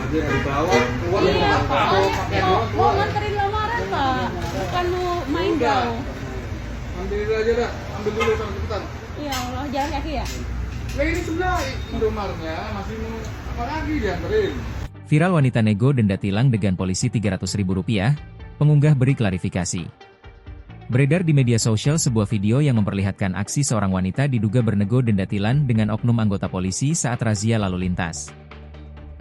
Dia nggak dibawa, keluar Iya, pakai mau nganterin lamaran Pak, bukan mau main jauh. Ambil dulu aja dah, ambil dulu sama cepetan. Iya Allah, jalan kaki ya. Nah ini sebelah Indomaretnya masih mau apa lagi dianterin? Viral wanita nego denda tilang dengan polisi Rp300.000, pengunggah beri klarifikasi. Beredar di media sosial sebuah video yang memperlihatkan aksi seorang wanita diduga bernego denda tilang dengan oknum anggota polisi saat razia lalu lintas.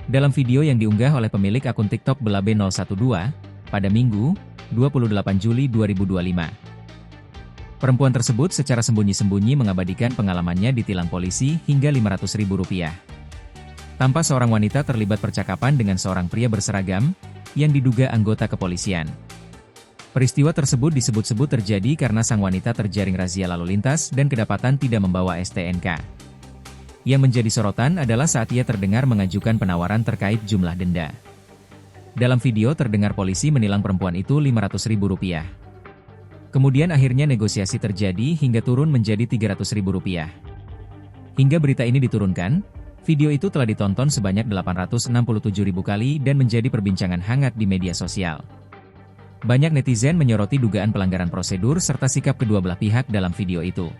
Dalam video yang diunggah oleh pemilik akun TikTok Belabe012, pada Minggu, 28 Juli 2025. Perempuan tersebut secara sembunyi-sembunyi mengabadikan pengalamannya ditilang polisi hingga Rp500.000. Tampak seorang wanita terlibat percakapan dengan seorang pria berseragam, yang diduga anggota kepolisian. Peristiwa tersebut disebut-sebut terjadi karena sang wanita terjaring razia lalu lintas dan kedapatan tidak membawa STNK. Yang menjadi sorotan adalah saat ia terdengar mengajukan penawaran terkait jumlah denda. Dalam video terdengar polisi menilang perempuan itu Rp500.000. Kemudian akhirnya negosiasi terjadi hingga turun menjadi Rp300.000. Hingga berita ini diturunkan, video itu telah ditonton sebanyak 867.000 kali dan menjadi perbincangan hangat di media sosial. Banyak netizen menyoroti dugaan pelanggaran prosedur serta sikap kedua belah pihak dalam video itu.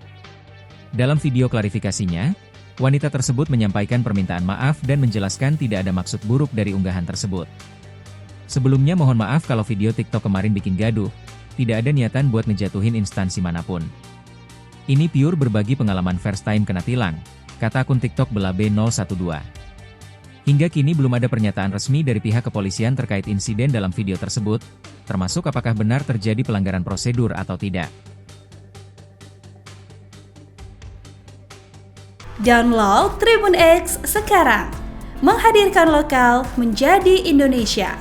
Dalam video klarifikasinya, wanita tersebut menyampaikan permintaan maaf dan menjelaskan tidak ada maksud buruk dari unggahan tersebut. Sebelumnya mohon maaf kalau video TikTok kemarin bikin gaduh, tidak ada niatan buat ngejatuhin instansi manapun. Ini pure berbagi pengalaman first time kena tilang, kata akun TikTok Belabe012. Hingga kini belum ada pernyataan resmi dari pihak kepolisian terkait insiden dalam video tersebut, termasuk apakah benar terjadi pelanggaran prosedur atau tidak. Download Tribun X sekarang, menghadirkan lokal menjadi Indonesia.